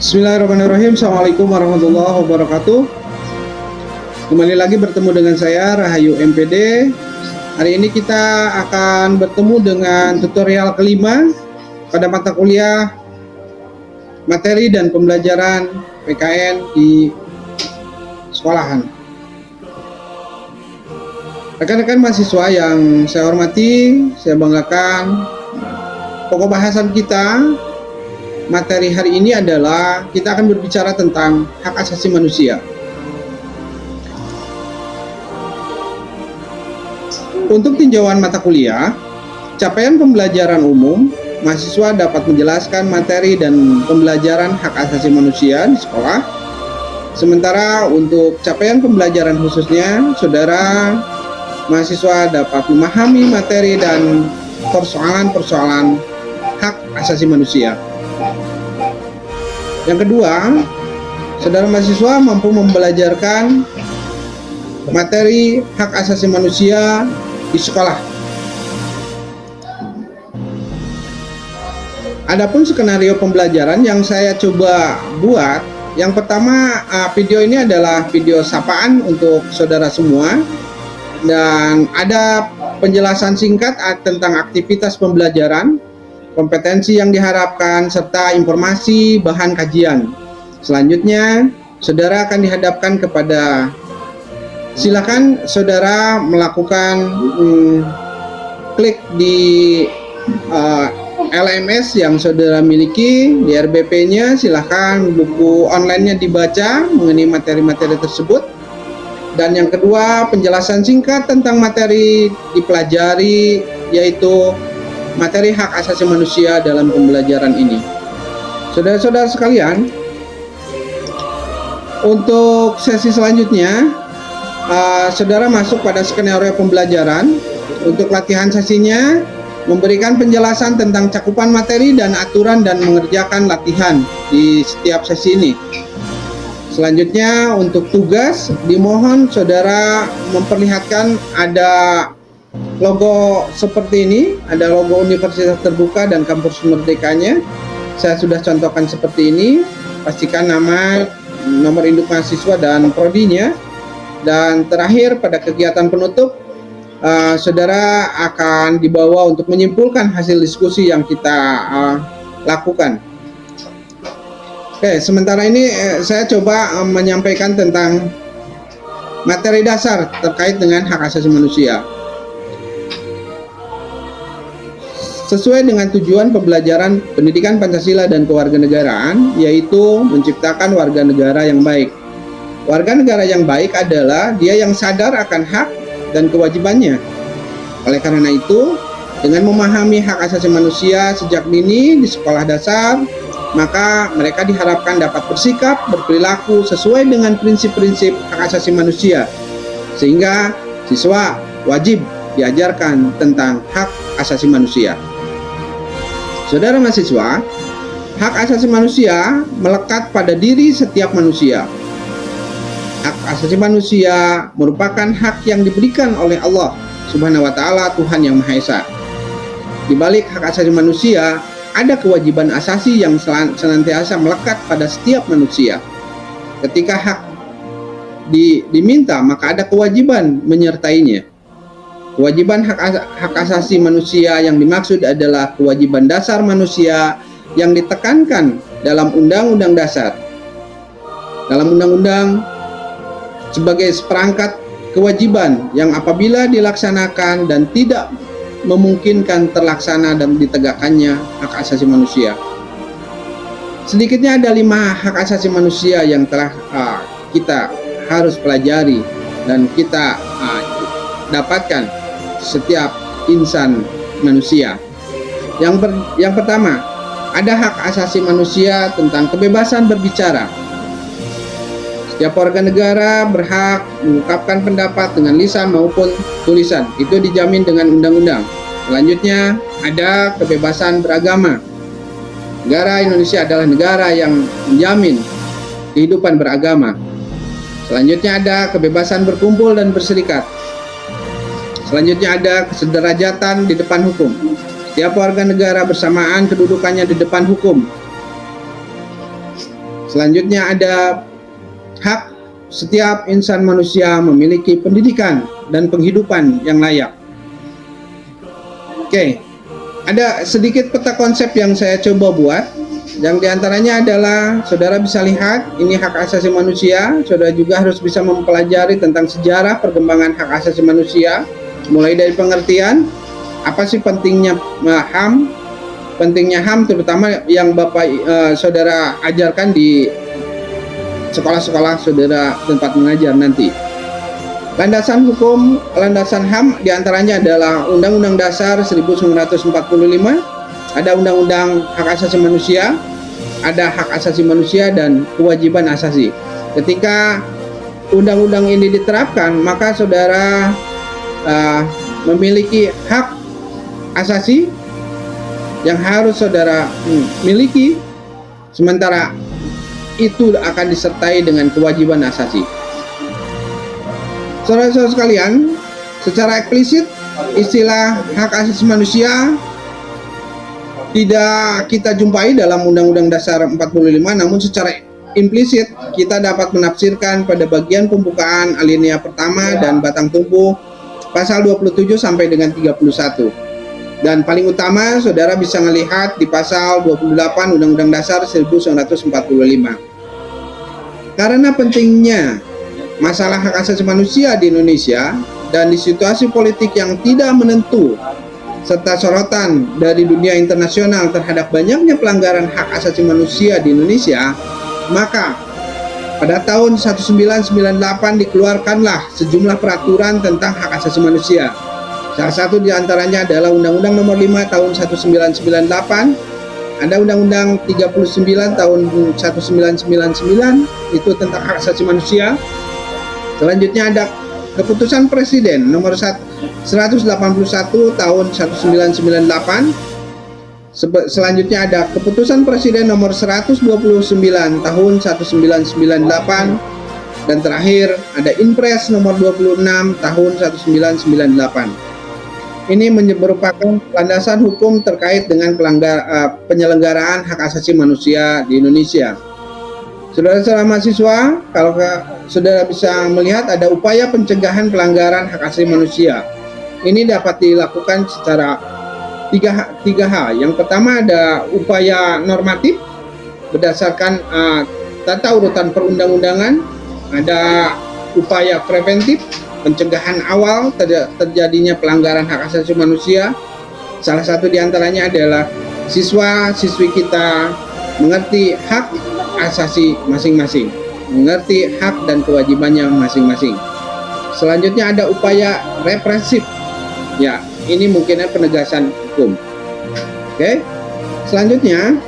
Bismillahirrahmanirrahim. Assalamualaikum warahmatullahi wabarakatuh. Kembali lagi bertemu dengan saya Rahayu MPD. Hari ini kita akan bertemu dengan tutorial kelima pada mata kuliah materi dan pembelajaran PKN di sekolahan. Rekan-rekan mahasiswa yang saya hormati, saya banggakan, pokok bahasan kita materi hari ini adalah kita akan berbicara tentang hak asasi manusia. Untuk tinjauan mata kuliah, capaian pembelajaran umum, mahasiswa dapat menjelaskan materi dan pembelajaran hak asasi manusia di sekolah. Sementara untuk capaian pembelajaran khususnya, saudara mahasiswa dapat memahami materi dan persoalan-persoalan hak asasi manusia. Yang kedua, saudara mahasiswa mampu membelajarkan materi hak asasi manusia di sekolah. Adapun skenario pembelajaran yang saya coba buat, yang pertama video ini adalah video sapaan untuk saudara semua dan ada penjelasan singkat tentang aktivitas pembelajaran, kompetensi yang diharapkan, serta informasi bahan kajian. Selanjutnya, saudara akan dihadapkan kepada, silakan saudara melakukan klik di LMS yang saudara miliki, di RBP-nya, silakan buku online-nya dibaca mengenai materi-materi tersebut. Dan yang kedua, penjelasan singkat tentang materi dipelajari, yaitu materi hak asasi manusia dalam pembelajaran ini. Saudara-saudara sekalian, untuk sesi selanjutnya, saudara masuk pada skenario pembelajaran. Untuk latihan sesinya, memberikan penjelasan tentang cakupan materi dan aturan dan mengerjakan latihan di setiap sesi ini. Selanjutnya, untuk tugas, dimohon saudara memperlihatkan ada logo seperti ini, ada logo Universitas Terbuka dan Kampus Merdekanya. Saya sudah contohkan seperti ini. Pastikan nama, nomor induk mahasiswa dan prodinya. Dan terakhir, pada kegiatan penutup, saudara akan dibawa untuk menyimpulkan hasil diskusi yang kita lakukan. Oke, sementara ini saya coba menyampaikan tentang materi dasar terkait dengan hak asasi manusia. Sesuai dengan tujuan pembelajaran pendidikan Pancasila dan kewarganegaraan, yaitu menciptakan warga negara yang baik. Warga negara yang baik adalah dia yang sadar akan hak dan kewajibannya. Oleh karena itu, dengan memahami hak asasi manusia sejak dini di sekolah dasar, maka mereka diharapkan dapat bersikap, berperilaku sesuai dengan prinsip-prinsip hak asasi manusia, sehingga siswa wajib diajarkan tentang hak asasi manusia. Saudara mahasiswa, hak asasi manusia melekat pada diri setiap manusia. Hak asasi manusia merupakan hak yang diberikan oleh Allah Subhanahu wa Ta'ala, Tuhan yang Maha Esa. Di balik hak asasi manusia, ada kewajiban asasi yang senantiasa melekat pada setiap manusia. Ketika hak diminta, maka ada kewajiban menyertainya. Kewajiban hak asasi manusia yang dimaksud adalah kewajiban dasar manusia yang ditekankan dalam Undang-Undang Dasar. Dalam Undang-Undang sebagai seperangkat kewajiban yang apabila dilaksanakan dan tidak memungkinkan terlaksana dan ditegakkannya hak asasi manusia. Sedikitnya ada 5 hak asasi manusia yang telah kita harus pelajari dan kita dapatkan setiap insan manusia. Yang pertama, ada hak asasi manusia tentang kebebasan berbicara. Setiap warga negara berhak mengungkapkan pendapat dengan lisan maupun tulisan. Itu dijamin dengan undang-undang. Selanjutnya, ada kebebasan beragama. Negara Indonesia adalah negara yang menjamin kehidupan beragama. Selanjutnya ada kebebasan berkumpul dan berserikat. Selanjutnya ada kesederajatan di depan hukum. Setiap warga negara bersamaan kedudukannya di depan hukum. Selanjutnya ada hak setiap insan manusia memiliki pendidikan dan penghidupan yang layak. Oke, ada sedikit peta konsep yang saya coba buat. Yang diantaranya adalah saudara bisa lihat ini hak asasi manusia. Saudara juga harus bisa mempelajari tentang sejarah perkembangan hak asasi manusia, mulai dari pengertian apa sih pentingnya HAM, terutama yang saudara ajarkan di sekolah-sekolah saudara tempat mengajar nanti. Landasan hukum, landasan HAM diantaranya adalah Undang-Undang Dasar 1945, ada Undang-Undang Hak Asasi Manusia, ada hak asasi manusia dan kewajiban asasi. Ketika undang-undang ini diterapkan, maka saudara memiliki hak asasi yang harus saudara miliki, sementara itu akan disertai dengan kewajiban asasi. Saudara-saudara sekalian, secara eksplisit istilah hak asasi manusia tidak kita jumpai dalam Undang-Undang Dasar 45, namun secara implisit kita dapat menafsirkan pada bagian pembukaan alinea pertama dan batang tubuh pasal 27 sampai dengan 31. Dan paling utama saudara bisa melihat di pasal 28 Undang-Undang Dasar 1945. Karena pentingnya masalah hak asasi manusia di Indonesia dan di situasi politik yang tidak menentu serta sorotan dari dunia internasional terhadap banyaknya pelanggaran hak asasi manusia di Indonesia, maka pada tahun 1998 dikeluarkanlah sejumlah peraturan tentang hak asasi manusia. Salah satu diantaranya adalah Undang-Undang Nomor 5 Tahun 1998, ada Undang-Undang 39 Tahun 1999 itu tentang hak asasi manusia. Selanjutnya ada Keputusan Presiden Nomor 181 Tahun 1998. Selanjutnya ada Keputusan Presiden Nomor 129 Tahun 1998. Dan terakhir ada Inpres Nomor 26 Tahun 1998. Ini merupakan landasan hukum terkait dengan penyelenggaraan hak asasi manusia di Indonesia. Saudara-saudara mahasiswa, kalau saudara bisa melihat ada upaya pencegahan pelanggaran hak asasi manusia. Ini dapat dilakukan secara tiga hal. Yang pertama ada upaya normatif berdasarkan tata urutan perundang-undangan. Ada upaya preventif, pencegahan awal terjadinya pelanggaran hak asasi manusia. Salah satu diantaranya adalah siswa-siswi kita mengerti hak asasi masing-masing, mengerti hak dan kewajibannya masing-masing. Selanjutnya ada upaya represif. Ya, ini mungkinnya penegasan hukum. Oke. Selanjutnya,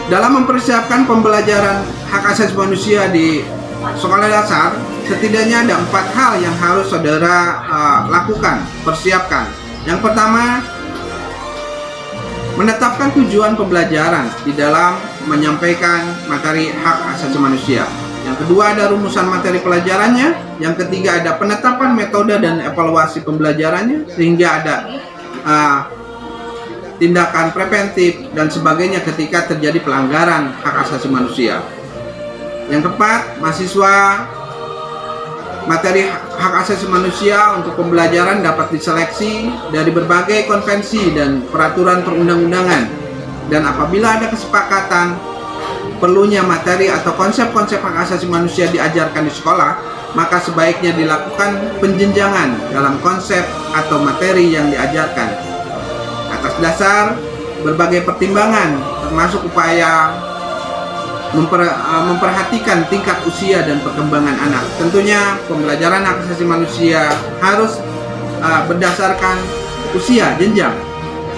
dalam mempersiapkan pembelajaran hak asasi manusia di sekolah dasar, setidaknya ada 4 hal yang harus saudara lakukan, persiapkan. Yang pertama, menetapkan tujuan pembelajaran di dalam menyampaikan materi hak asasi manusia. Yang kedua ada rumusan materi pelajarannya. Yang ketiga ada penetapan metode dan evaluasi pembelajarannya, sehingga ada tindakan preventif dan sebagainya ketika terjadi pelanggaran hak asasi manusia. Yang keempat, mahasiswa materi hak asasi manusia untuk pembelajaran dapat diseleksi dari berbagai konvensi dan peraturan perundang-undangan. Dan apabila ada kesepakatan perlunya materi atau konsep-konsep hak asasi manusia diajarkan di sekolah, maka sebaiknya dilakukan penjenjangan dalam konsep atau materi yang diajarkan. Atas dasar berbagai pertimbangan, termasuk upaya memperhatikan tingkat usia dan perkembangan anak. Tentunya pembelajaran hak asasi manusia harus berdasarkan usia, jenjang,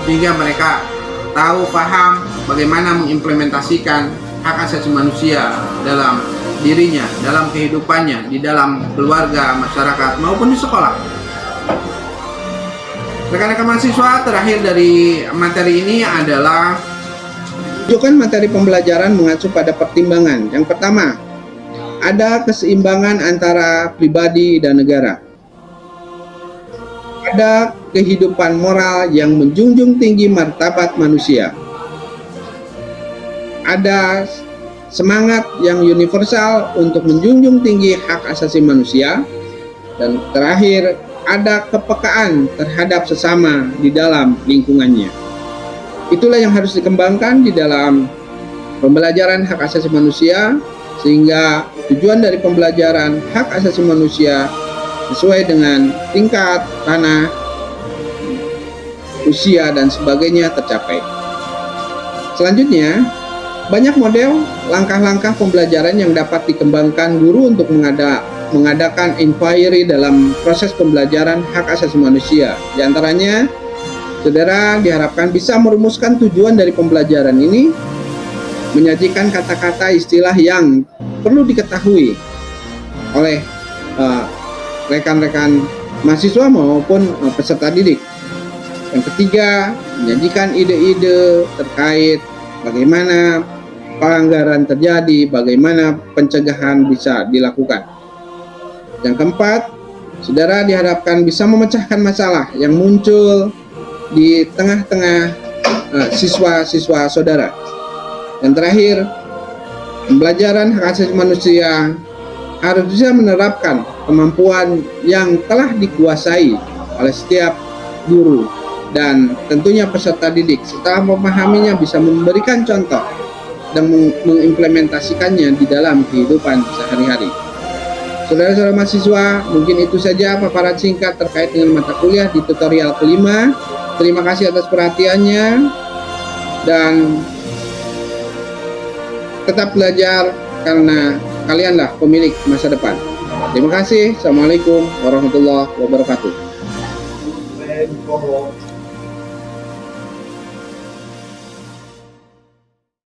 sehingga mereka tahu, paham bagaimana mengimplementasikan hak asasi manusia dalam dirinya, dalam kehidupannya, di dalam keluarga, masyarakat, maupun di sekolah. Rekan-rekan mahasiswa, terakhir dari materi ini adalah tunjukkan materi pembelajaran mengacu pada pertimbangan. Yang pertama, ada keseimbangan antara pribadi dan negara. Ada kehidupan moral yang menjunjung tinggi martabat manusia. ada semangat yang universal untuk menjunjung tinggi hak asasi manusia, dan terakhir ada kepekaan terhadap sesama di dalam lingkungannya. Itulah yang harus dikembangkan di dalam pembelajaran hak asasi manusia, sehingga tujuan dari pembelajaran hak asasi manusia sesuai dengan tingkat, tanah, usia, dan sebagainya tercapai. Selanjutnya, banyak model langkah-langkah pembelajaran yang dapat dikembangkan guru untuk mengadakan inquiry dalam proses pembelajaran hak asasi manusia. Di antaranya, saudara diharapkan bisa merumuskan tujuan dari pembelajaran ini, menyajikan kata-kata istilah yang perlu diketahui oleh rekan-rekan mahasiswa maupun peserta didik. Yang ketiga, menyajikan ide-ide terkait bagaimana pelanggaran terjadi, bagaimana pencegahan bisa dilakukan. Yang keempat, saudara diharapkan bisa memecahkan masalah yang muncul di tengah-tengah siswa-siswa saudara. Dan terakhir, pembelajaran hak asasi manusia harus bisa menerapkan kemampuan yang telah dikuasai oleh setiap guru, dan tentunya peserta didik setelah memahaminya bisa memberikan contoh dan mengimplementasikannya di dalam kehidupan sehari-hari. Saudara-saudara mahasiswa, mungkin itu saja paparan singkat terkait dengan mata kuliah di tutorial kelima. Terima kasih atas perhatiannya, dan tetap belajar karena kalianlah pemilik masa depan. Terima kasih. Assalamualaikum warahmatullahi wabarakatuh.